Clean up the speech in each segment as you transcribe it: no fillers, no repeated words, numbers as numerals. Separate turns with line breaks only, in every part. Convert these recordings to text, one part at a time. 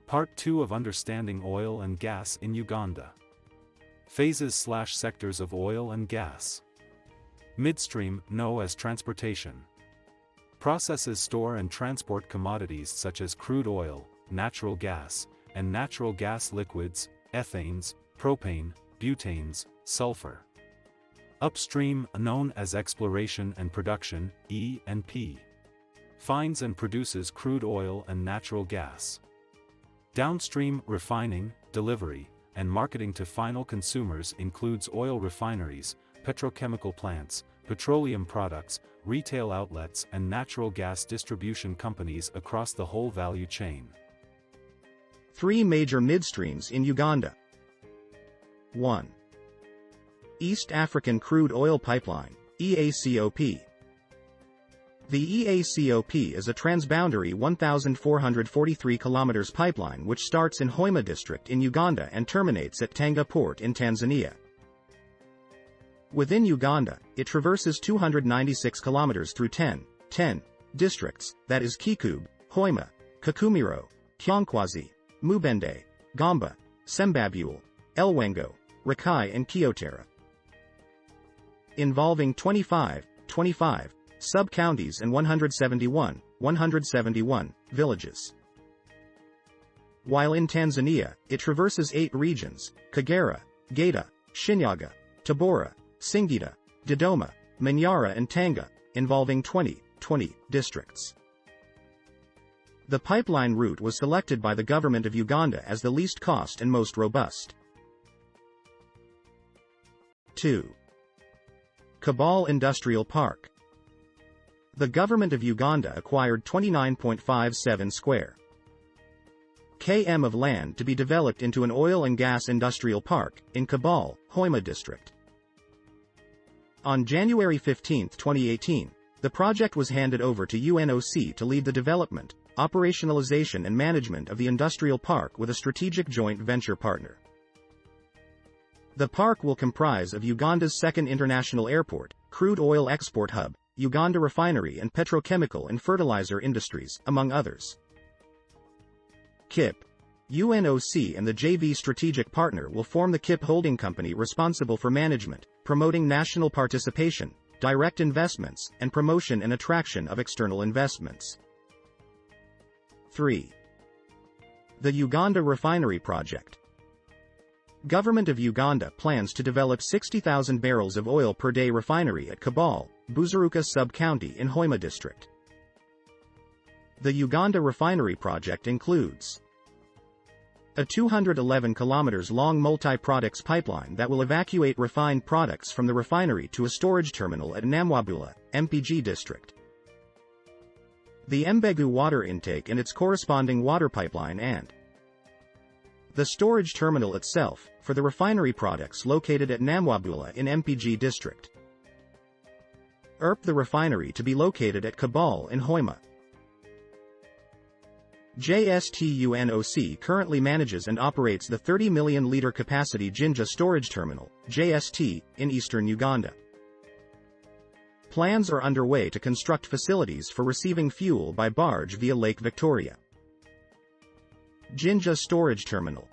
Part 2 of Understanding Oil and Gas in Uganda. Phases/sectors of oil and gas. Midstream, known as transportation. Processes store and transport commodities such as crude oil, natural gas, and natural gas liquids, ethanes, propane, butanes, sulfur. Upstream, known as exploration and production, E&P. Finds and produces crude oil and natural gas. Downstream, refining, delivery, and marketing to final consumers includes oil refineries, petrochemical plants, petroleum products, retail outlets and natural gas distribution companies across the whole value chain.
3 major midstreams in Uganda. 1. East African Crude Oil Pipeline, EACOP. The EACOP is a transboundary 1,443 km pipeline which starts in Hoima district in Uganda and terminates at Tanga port in Tanzania. Within Uganda, it traverses 296 km through 10 districts, that is Kikube, Hoima, Kakumiro, Kyonkwazi, Mubende, Gamba, Sembabule, Elwengo, Rakai and Kyotera. Involving 25 sub-counties and 171 villages. While in Tanzania, it traverses 8 regions, Kagera, Geita, Shinyanga, Tabora, Singida, Dodoma, Manyara and Tanga, involving 20 districts. The pipeline route was selected by the government of Uganda as the least cost and most robust. 2. Kabale Industrial Park. The government of Uganda acquired 29.57 square km of land to be developed into an oil and gas industrial park in Kabale, Hoima district. On January 15, 2018, the project was handed over to UNOC to lead the development, operationalization and management of the industrial park with a strategic joint venture partner. The park will comprise of Uganda's second international airport, crude oil export hub, Uganda refinery and petrochemical and fertilizer industries, among others. KIP. UNOC and the JV strategic partner will form the KIP holding company responsible for management, promoting national participation, direct investments, and promotion and attraction of external investments. 3. The Uganda Refinery Project. Government of Uganda plans to develop 60,000 barrels of oil per day refinery at Kabale, Buzuruka sub-county in Hoima district. The Uganda Refinery Project includes a 211 km long multi-products pipeline that will evacuate refined products from the refinery to a storage terminal at Namwabula, MPG district. The Mbegu water intake and its corresponding water pipeline and the storage terminal itself, for the refinery products located at Namwabula in MPG district. The refinery to be located at Kabale in Hoima. JST-UNOC currently manages and operates the 30 million litre capacity Jinja Storage Terminal, JST, in eastern Uganda. Plans are underway to construct facilities for receiving fuel by barge via Lake Victoria. Jinja Storage Terminal.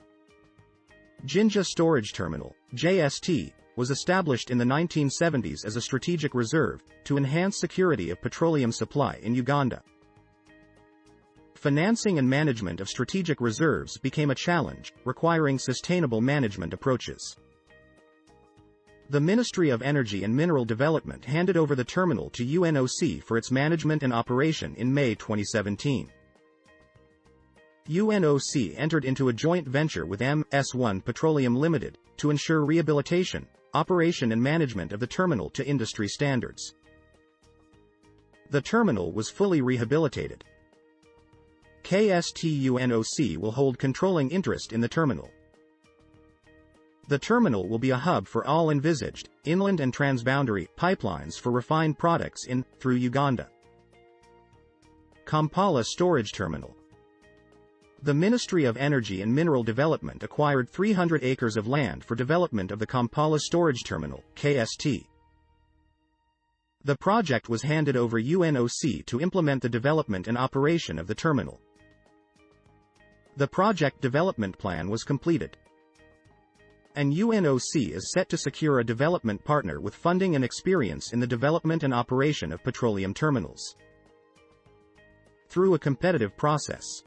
Jinja Storage Terminal, JST, was established in the 1970s as a strategic reserve, to enhance security of petroleum supply in Uganda. Financing and management of strategic reserves became a challenge, requiring sustainable management approaches. The Ministry of Energy and Mineral Development handed over the terminal to UNOC for its management and operation in May 2017. UNOC entered into a joint venture with MS1 Petroleum Limited, to ensure rehabilitation, operation and management of the terminal to industry standards. The terminal was fully rehabilitated. KST-UNOC will hold controlling interest in the terminal. The terminal will be a hub for all envisaged, inland and transboundary, pipelines for refined products in, through Uganda. Kampala Storage Terminal. The Ministry of Energy and Mineral Development acquired 300 acres of land for development of the Kampala Storage Terminal, KST. The project was handed over UNOC to implement the development and operation of the terminal. The project development plan was completed. An UNOC is set to secure a development partner with funding and experience in the development and operation of petroleum terminals. Through a competitive process,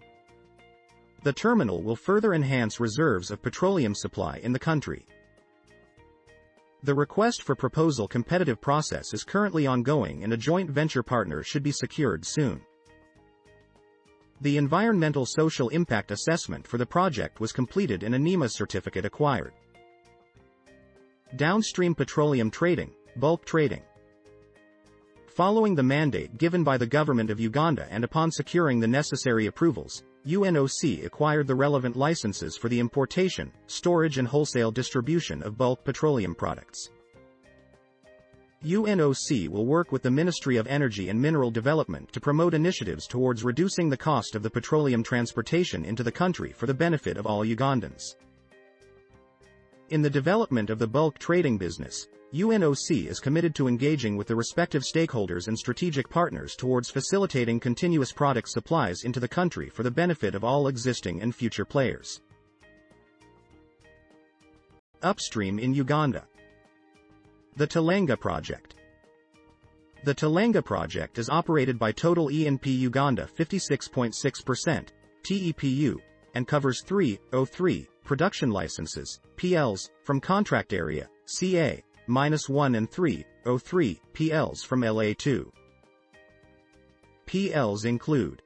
the terminal will further enhance reserves of petroleum supply in the country. The request for proposal competitive process is currently ongoing and a joint venture partner should be secured soon. The environmental social impact assessment for the project was completed and a NEMA certificate acquired. Downstream petroleum trading, bulk trading. Following the mandate given by the government of Uganda and upon securing the necessary approvals, UNOC acquired the relevant licenses for the importation, storage and wholesale distribution of bulk petroleum products. UNOC will work with the Ministry of Energy and Mineral Development to promote initiatives towards reducing the cost of the petroleum transportation into the country for the benefit of all Ugandans. In the development of the bulk trading business, UNOC is committed to engaging with the respective stakeholders and strategic partners towards facilitating continuous product supplies into the country for the benefit of all existing and future players. Upstream in Uganda. The Talenga Project. The Talenga Project is operated by Total E&P Uganda 56.6%, TEPU, and covers 303 production licenses, PLs, from contract area, CA-1 and 303 PLs from LA2. PLs include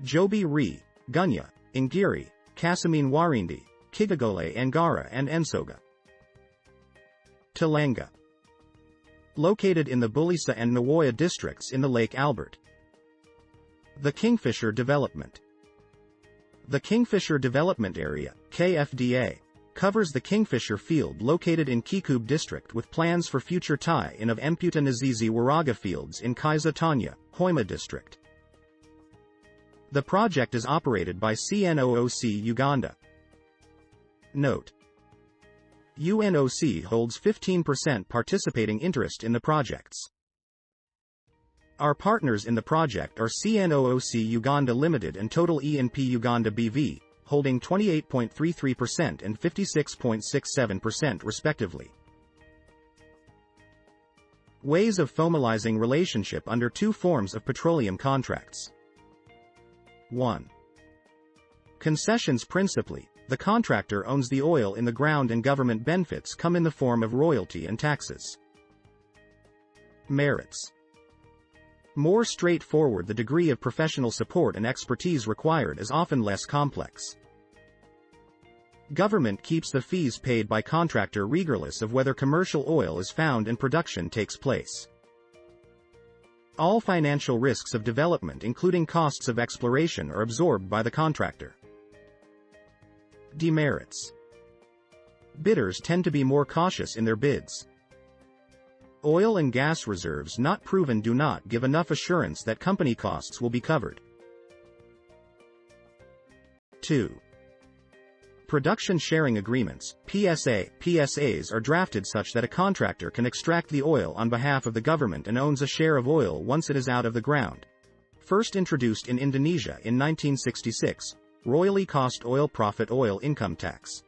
Jobi Re, Gunya, Ingiri, Kasamine Warindi, Kigagole Angara and Ensoga. Talenga. Located in the Bulisa and Nwoya districts in the Lake Albert. The Kingfisher Development. The Kingfisher Development Area, KFDA, covers the Kingfisher Field located in Kikube district with plans for future tie-in of Mputa Nazizi Waraga fields in Kaiza Tanya, Hoima district. The project is operated by CNOOC Uganda. Note: UNOC holds 15% participating interest in the projects. Our partners in the project are CNOOC Uganda Limited and Total E&P Uganda BV, holding 28.33% and 56.67% respectively. Ways of formalizing relationship under two forms of petroleum contracts. 1. Concessions. Principally, the contractor owns the oil in the ground and government benefits come in the form of royalty and taxes. Merits. More straightforward. The degree of professional support and expertise required is often less complex. Government keeps the fees paid by contractor regardless of whether commercial oil is found and production takes place. All financial risks of development including costs of exploration are absorbed by the contractor. Demerits. Bidders tend to be more cautious in their bids. Oil and gas reserves not proven do not give enough assurance that company costs will be covered. 2. Production sharing agreements, PSAs are drafted such that a contractor can extract the oil on behalf of the government and owns a share of oil once it is out of the ground. First introduced in Indonesia in 1966, Royaly-Cost oil profit oil income tax.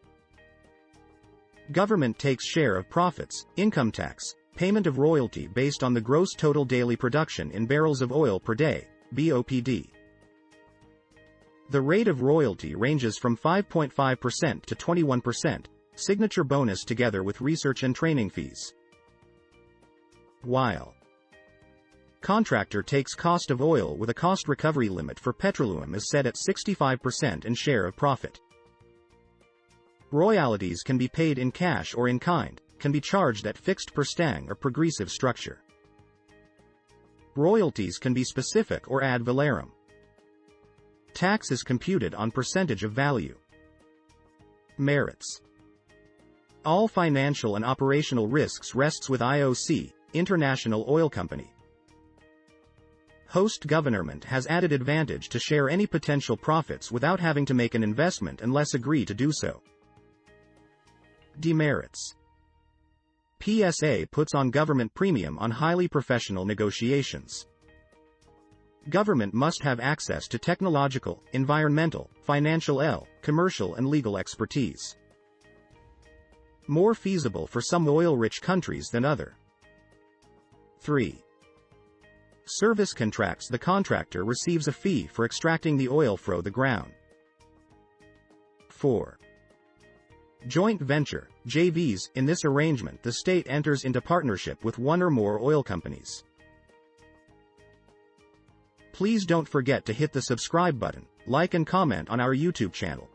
Government takes share of profits, income tax, payment of royalty based on the gross total daily production in barrels of oil per day, BOPD. The rate of royalty ranges from 5.5% to 21%, signature bonus together with research and training fees. While contractor takes cost of oil with a cost recovery limit for petroleum is set at 65% and share of profit. Royalties can be paid in cash or in kind, can be charged at fixed per stang or progressive structure. Royalties can be specific or ad valorem. Tax is computed on percentage of value. Merits. All financial and operational risks rests with IOC, International Oil Company. Host government has added advantage to share any potential profits without having to make an investment unless agree to do so. Demerits. PSA puts on government premium on highly professional negotiations. Government must have access to technological, environmental, financial, commercial and legal expertise. More feasible for some oil-rich countries than other. 3. Service contracts. The contractor receives a fee for extracting the oil from the ground. 4. Joint venture, JVs. In this arrangement the state enters into partnership with one or more oil companies. Please don't forget to hit the subscribe button, like and comment on our YouTube channel.